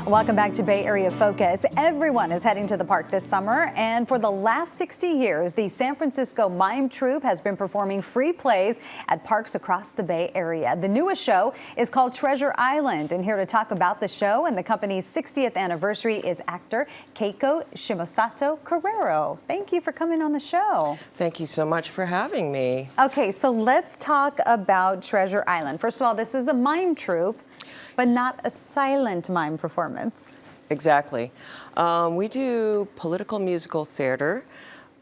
Welcome back to Bay Area Focus. Everyone is heading to the park this summer, and for the last 60 years, the San Francisco Mime Troupe has been performing free plays at parks across the Bay Area. The newest show is called Treasure Island, and here to talk about the show and the company's 60th anniversary is actor Keiko Shimosato Carreiro. Thank you for coming on the show. Thank you so much for having me. Okay, so let's talk about Treasure Island. First of all, this is a mime troupe, but not a silent mime performance. Exactly. We do political musical theater.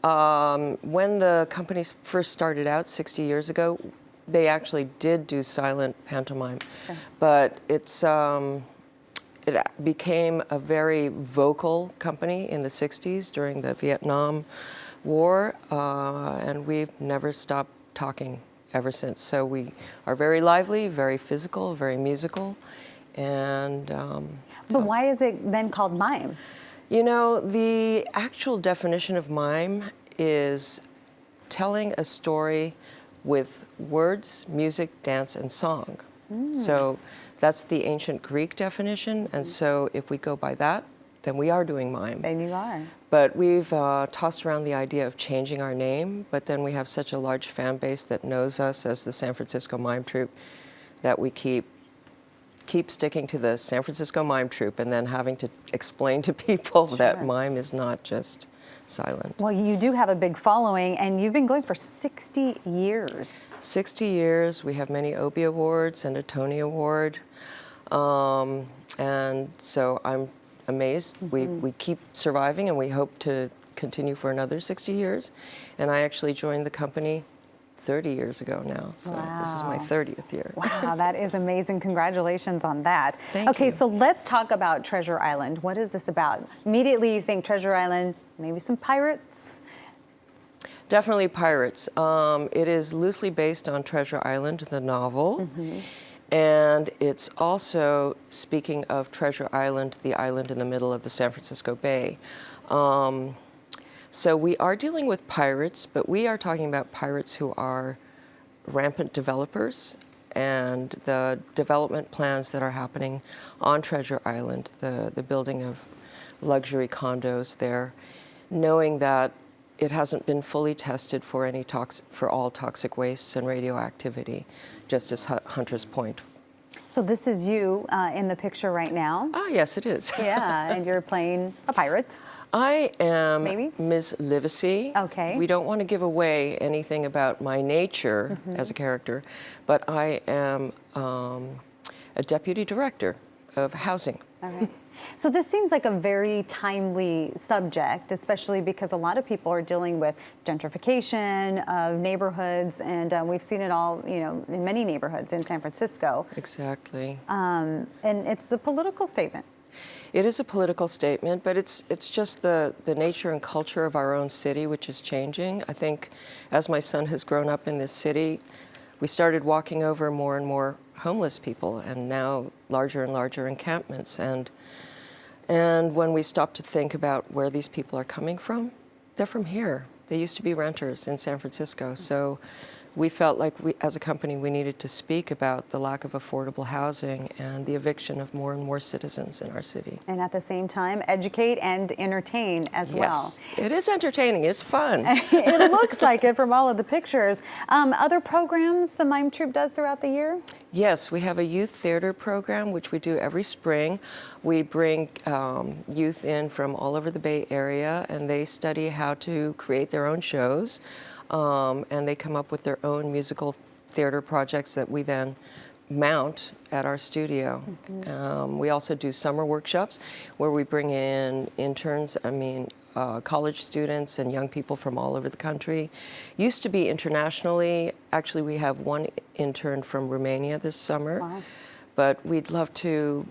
When the company first started out 60 years ago, they actually did do silent pantomime, okay. But it became a very vocal company in the 60s during the Vietnam War, and we've never stopped talking ever since. So we are very lively, very physical, very musical, and but why is it then called mime? You know, the actual definition of mime is telling a story with words, music, dance, and song. So that's the ancient Greek definition, and so if we go by that, then we are doing mime. Then you are. But we've tossed around the idea of changing our name, but then we have such a large fan base that knows us as the San Francisco Mime Troupe that we keep sticking to the San Francisco Mime Troupe and then having to explain to people that mime is not just silent. Well, you do have a big following, and you've been going for 60 years. 60 years. We have many Obie Awards and a Tony Award. And so I'm amazed. We keep surviving, and we hope to continue for another 60 years. And I actually joined the company 30 years ago now, so this is my 30th year. Wow, that is amazing. Congratulations on that. Thank you. Okay, so let's talk about Treasure Island. What is this about? Immediately you think Treasure Island, maybe some pirates? Definitely pirates. It is loosely based on Treasure Island, the novel. And it's also, speaking of Treasure Island, the island in the middle of the San Francisco Bay. So we are dealing with pirates, but we are talking about pirates who are rampant developers, and the development plans that are happening on Treasure Island, the building of luxury condos there, knowing that it hasn't been fully tested for for all toxic wastes and radioactivity, just as Hunter's Point. So this is you in the picture right now. Ah, yes, it is. Yeah, and you're playing a pirate. I am Maybe? Ms. Livesey. Okay. We don't want to give away anything about my nature as a character, but I am a deputy director of housing. Okay. So this seems like a very timely subject, especially because a lot of people are dealing with gentrification of neighborhoods, and we've seen it all, you know, in many neighborhoods in San Francisco. Exactly. And it's a political statement. It is a political statement, but it's just the nature and culture of our own city, which is changing. I think as my son has grown up in this city, we started walking over more and more homeless people, and now larger and larger encampments. And when we stop to think about where these people are coming from, they're from here. They used to be renters in San Francisco. So we felt like as a company, we needed to speak about the lack of affordable housing and the eviction of more and more citizens in our city. And at the same time, educate and entertain as well. Yes, it is entertaining. It's fun. It looks like it from all of the pictures. Other programs the Mime Troupe does throughout the year? Yes, we have a youth theater program, which we do every spring. We bring youth in from all over the Bay Area, and they study how to create their own shows. And they come up with their own musical theater projects that we then mount at our studio. We also do summer workshops where we bring in interns, college students and young people from all over the country. Used to be internationally. Actually, we have one intern from Romania this summer. Wow. But we'd love to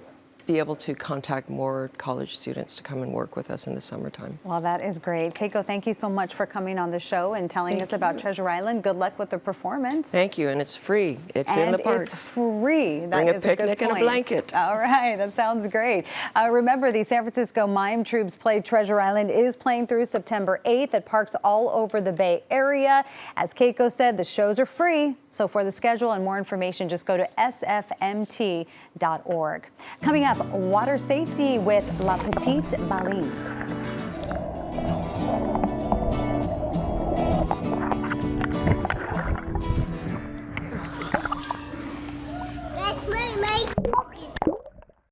be able to contact more college students to come and work with us in the summertime. Well, that is great. Keiko, thank you so much for coming on the show and telling us about Treasure Island. Good luck with the performance. Thank you, and it's free. It's in the parks. It's free. Bring a picnic and a blanket. All right, that sounds great. Remember, the San Francisco Mime Troupe's play Treasure Island is playing through September 8th at parks all over the Bay Area. As Keiko said, the shows are free. So for the schedule and more information, just go to sfmt.org. Coming up, water safety with La Petite Bali.